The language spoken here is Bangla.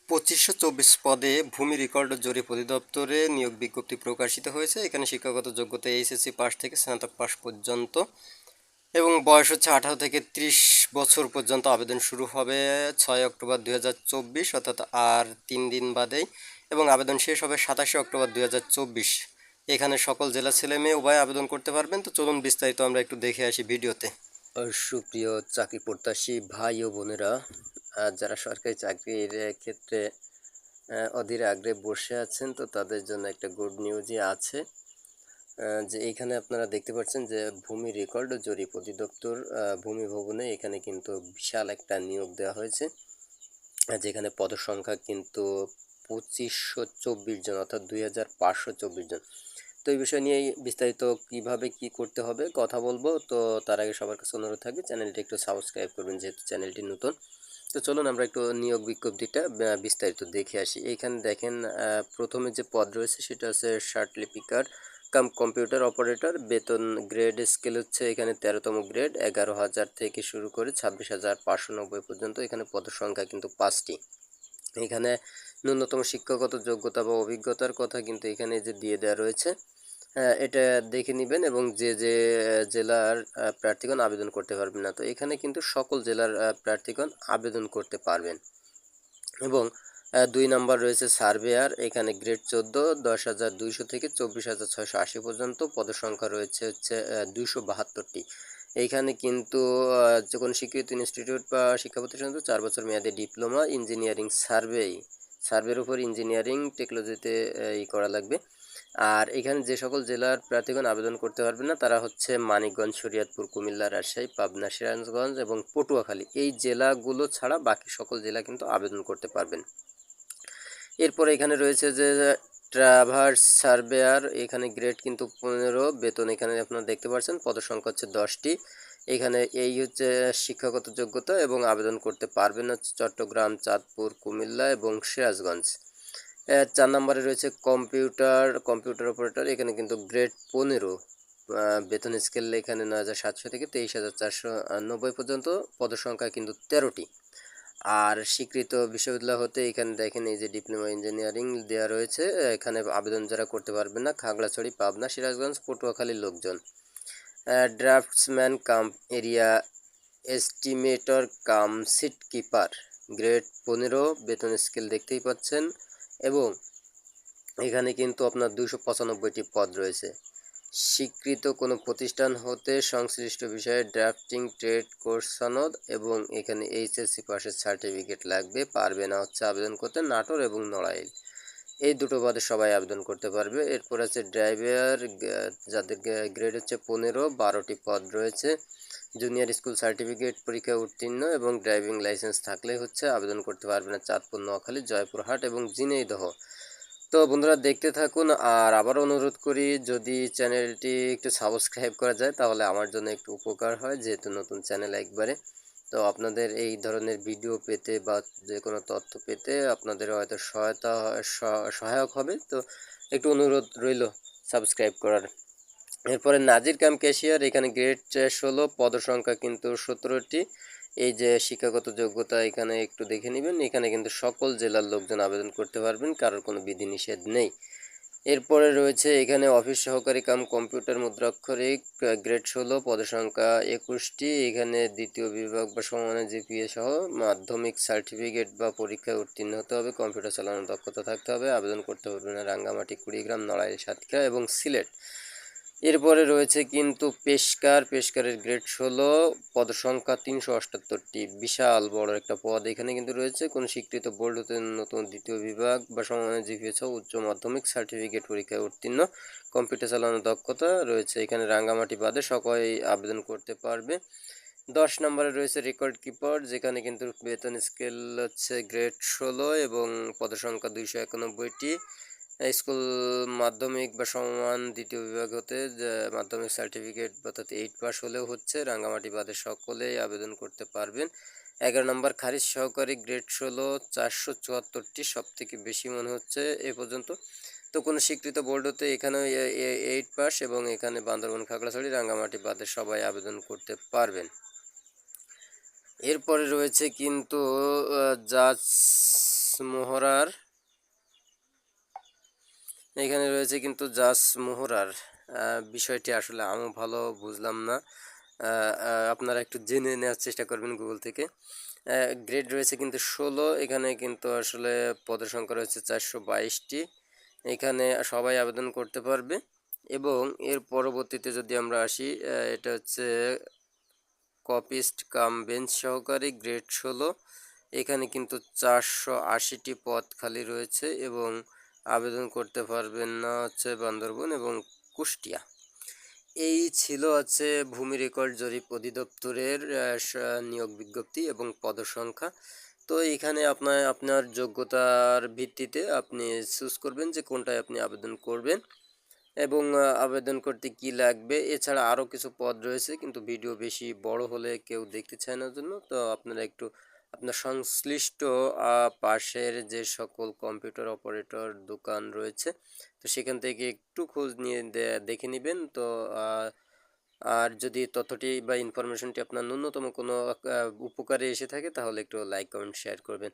2524 পদে ভূমি রেকর্ড ও জরিপ অধিদপ্তরে নিয়োগ বিজ্ঞপ্তি প্রকাশিত হয়েছে। এখানে শিক্ষাগত যোগ্যতা এইচএসসি পাস থেকে স্নাতক পাস পর্যন্ত এবং বয়স হচ্ছে 18 থেকে 30 বছর পর্যন্ত। আবেদন শুরু হবে 6 অক্টোবর 2024 অর্থাৎ আর 3 দিন বাদেই, এবং আবেদন শেষ হবে 27 অক্টোবর 2024। এখানে সকল জেলা ছেলে মেয়ে উভয় আবেদন করতে পারবেন। তো চলুন বিস্তারিত আমরা একটু দেখে আসি ভিডিওতে। সুপ্রিয় চাকরি প্রত্যাশী ভাই ও বোনেরা, যারা সরকারি চাকরির ক্ষেত্রে অধীর আগ্রহে বসে আছেন, তো তাদের জন্য একটা গুড নিউজই আছে। যে এইখানে আপনারা দেখতে পাচ্ছেন যে ভূমি রেকর্ড ও জরিপ অধিদপ্তর ভূমি ভবনে এখানে কিন্তু বিশাল একটা নিয়োগ দেওয়া হয়েছে, যেখানে পদসংখ্যা কিন্তু 2524 জন অর্থাৎ 2524 জন। তো এই বিষয় নিয়ে বিস্তারিত কিভাবে কি করতে হবে কথা বলবো। তো তার আগে সবার কাছে অনুরোধ থাকবে চ্যানেলটি একটু সাবস্ক্রাইব করবেন, যেহেতু চ্যানেলটি নতুন। তো চলুন আমরা একটু নিয়োগ বিজ্ঞপ্তিটা বিস্তারিত দেখে আসি। এইখানে দেখেন প্রথমে যে পদ রয়েছে সেটা হচ্ছে শার্ট লিপিকার কাম কম্পিউটার অপারেটর। বেতন গ্রেড স্কেল হচ্ছে এখানে 13তম গ্রেড, 11,000 থেকে শুরু করে 26,590 পর্যন্ত। এখানে পদসংখ্যা কিন্তু 5টি। এখানে ন্যূনতম শিক্ষাগত যোগ্যতা বা অভিজ্ঞতার কথা কিন্তু এখানে যে দিয়ে দেওয়া রয়েছে, এটা দেখে নেবেন, এবং যে যে জেলার প্রার্থীগণ আবেদন করতে পারবেন না, তো এখানে কিন্তু সকল জেলার প্রার্থীগণ আবেদন করতে পারবেন। এবং 2 নাম্বার রয়েছে সার্ভেয়ার, এখানে গ্রেড 14, 10,200 থেকে 24,680 পর্যন্ত। পদসংখ্যা রয়েছে হচ্ছে 272টি। এইখানে কিন্তু যে কোনো স্বীকৃত ইনস্টিটিউট বা শিক্ষা প্রতিষ্ঠান 4 বছর মেয়াদী ডিপ্লোমা ইঞ্জিনিয়ারিং সার্ভের উপর ইঞ্জিনিয়ারিং টেকনোলজিতে করা লাগবে। আর এখানে যে সকল জেলার প্রার্থীগণ আবেদন করতে পারবেন না, তারা হচ্ছে মানিকগঞ্জ, শরীয়তপুর, কুমিল্লা, রাজশাহী, পাবনা, সিরাজগঞ্জ এবং পটুয়াখালী। এই জেলাগুলো ছাড়া বাকি সকল জেলা কিন্তু আবেদন করতে পারবেন। এরপরে এখানে রয়েছে যে ট্রাভার্স সার্ভেয়ার, এখানে গ্রেড কিন্তু 15, বেতন এখানে আপনারা দেখতে পাচ্ছেন, পদসংখ্যা হচ্ছে 10টি। এখানে এই হচ্ছে শিক্ষাগত যোগ্যতা, এবং আবেদন করতে পারবেন হচ্ছে চট্টগ্রাম, চাঁদপুর, কুমিল্লা এবং সিরাজগঞ্জ। 4 নম্বরে রয়েছে কম্পিউটার অপারেটর, এখানে কিন্তু গ্রেড 15, বেতন স্কেল এখানে 9,700 থেকে 23,490 পর্যন্ত। পদসংখ্যা কিন্তু 13টি। আর স্বীকৃত বিশ্ববিদ্যালয় হতে এখানে দেখেন এই যে ডিপ্লোমা ইঞ্জিনিয়ারিং দেওয়া রয়েছে। এখানে আবেদন যারা করতে পারবেন না, খাগড়াছড়ি, পাবনা, সিরাজগঞ্জ, পটুয়াখালীর লোকজন। ড্রাফটসম্যান কাম এরিয়া এস্টিমেটর কাম সিট কিপার, গ্রেড 15, বেতন স্কেল দেখতেই পাচ্ছেন, এবং এখানে কিন্তু আপনার 295টি পদ রয়েছে। স্বীকৃত কোনো প্রতিষ্ঠান হতে সংশ্লিষ্ট বিষয়ে ড্রাফটিং ট্রেড কোর্স সনদ, এবং এখানে এইচএসসি পাসের সার্টিফিকেট লাগবে। পারবে না হচ্ছে আবেদন করতে নাটোর এবং নড়াইল, এই দুটো পদে সবাই আবেদন করতে পারবে। এরপর আছে ড্রাইভার, যাদের গ্রেড হচ্ছে 15, 12টি পদ রয়েছে। জুনিয়র স্কুল সার্টিফিকেট পরীক্ষায় উত্তীর্ণ এবং ড্রাইভিং লাইসেন্স থাকলে হচ্ছে আবেদন করতে পারবে না চাঁদপুর, নোয়াখালী, জয়পুরহাট এবং ঝিনাইদহ। তো বন্ধুরা দেখতে থাকুন, আর আবার অনুরোধ করি যদি চ্যানেলটি একটু সাবস্ক্রাইব করা যায় তাহলে আমার জন্য একটু উপকার হয়, যেহেতু নতুন চ্যানেল একবারে। তো আপনাদের এই ধরনের ভিডিও পেতে বা যে কোনো তথ্য পেতে আপনাদের হয়তো সহায়ক হবে। তো একটু অনুরোধ রইল সাবস্ক্রাইব করার। এরপরে নাজির কাম ক্যাশিয়ার, এখানে গ্রেড 16, পদসংখ্যা কিন্তু 17টি। এই যে শিক্ষাগত যোগ্যতা এখানে একটু দেখে নেবেন, এখানে কিন্তু সকল জেলার লোকজন আবেদন করতে পারবেন, কারোর কোনো বিধিনিষেধ নেই। এরপরে রয়েছে এখানে অফিস সহকারী কাম কম্পিউটার মুদ্রাক্ষরিক, গ্রেড 16, পদসংখ্যা 21টি। এখানে দ্বিতীয় বিভাগ বা সমমানের জিপিএ সহ মাধ্যমিক সার্টিফিকেট বা পরীক্ষায় উত্তীর্ণ হতে হবে, কম্পিউটার চালানোর দক্ষতা থাকতে হবে। আবেদন করতে পারবেন রাঙ্গামাটি, কুড়িগ্রাম, নড়াইল, সাতক্ষীরা এবং সিলেট। এরপরে রয়েছে কিন্তু পেশকারের গ্রেড 16, পদসংখ্যা 378টি, বিশাল বড় একটা পদ এখানে কিন্তু রয়েছে। কোন স্বীকৃত বোর্ড হতে নতুন দ্বিতীয় বিভাগ বা সমমানের জিপিএ সহ উচ্চ মাধ্যমিক সার্টিফিকেট পরীক্ষায় উত্তীর্ণ, কম্পিউটার চালানোর দক্ষতা রয়েছে। এখানে রাঙ্গামাটি বাদে সকলেই আবেদন করতে পারবে। 10 নম্বরে রয়েছে রেকর্ড কিপার, যেখানে কিন্তু বেতন স্কেল হচ্ছে গ্রেড 16 এবং পদসংখ্যা 291টি। স্কুল মাধ্যমিক বা সমমান দ্বিতীয় বিভাগ হতে মাধ্যমিক সার্টিফিকেট অর্থাৎ 8 পাস হলেও হচ্ছে, রাঙ্গামাটি বাদে সকলেই আবেদন করতে পারবেন। 11 নম্বর খারিজ সহকারী, গ্রেড 16, 474টি, সব থেকে বেশি মনে হচ্ছে এ পর্যন্ত। তো কোনো স্বীকৃত বোর্ড হতে এখানেও 8 পাস, এবং এখানে বান্দরবান, খাগড়াছড়ি, রাঙ্গামাটি বাদে সবাই আবেদন করতে পারবেন। এরপরে রয়েছে কিন্তু জাজ মোহরার, এখানে রয়েছে কিন্তু জাস মোহরার। বিষয়টি আসলে আমিও ভালো বুঝলাম না। আপনারা একটু জেনে নেওয়ার চেষ্টা করবেন গুগল থেকে। গ্রেড রয়েছে কিন্তু 16, এখানে কিন্তু আসলে পদের সংখ্যা রয়েছে 422টি। এখানে সবাই আবেদন করতে পারবে। এবং এর পরবর্তীতে যদি আমরা আসি, এটা হচ্ছে কপিস্ট কাম বেঞ্চ সহকারী, গ্রেড 16। এখানে কিন্তু 480টি পদ খালি রয়েছে এবং আবেদন করতে পারবেন না হচ্ছে বান্দরবন এবং কুষ্টিয়া। এই ছিল হচ্ছে ভূমি রেকর্ড জরিপ অধিদপ্তরের নিয়োগ বিজ্ঞপ্তি এবং পদসংখ্যা। তো এখানে আপনার যোগ্যতার ভিত্তিতে আপনি চুজ করবেন যে কোনটায় আপনি আবেদন করবেন এবং আবেদন করতে কি লাগবে। এছাড়া আরও কিছু পদ রয়েছে, কিন্তু ভিডিও বেশি বড় হলে কেউ দেখতে চায় না জন্য, তো আপনারা একটু আপনার সংশ্লিষ্ট পাশের যে সকল কম্পিউটার অপারেটর দোকান রয়েছে, তো সেখান থেকে একটু খোঁজ নিয়ে দেখে নেবেন। তো আর যদি তথ্যটি বা ইনফরমেশনটি আপনার ন্যূনতম কোনো উপকারে এসে থাকে, তাহলে একটু লাইক কমেন্ট শেয়ার করবেন।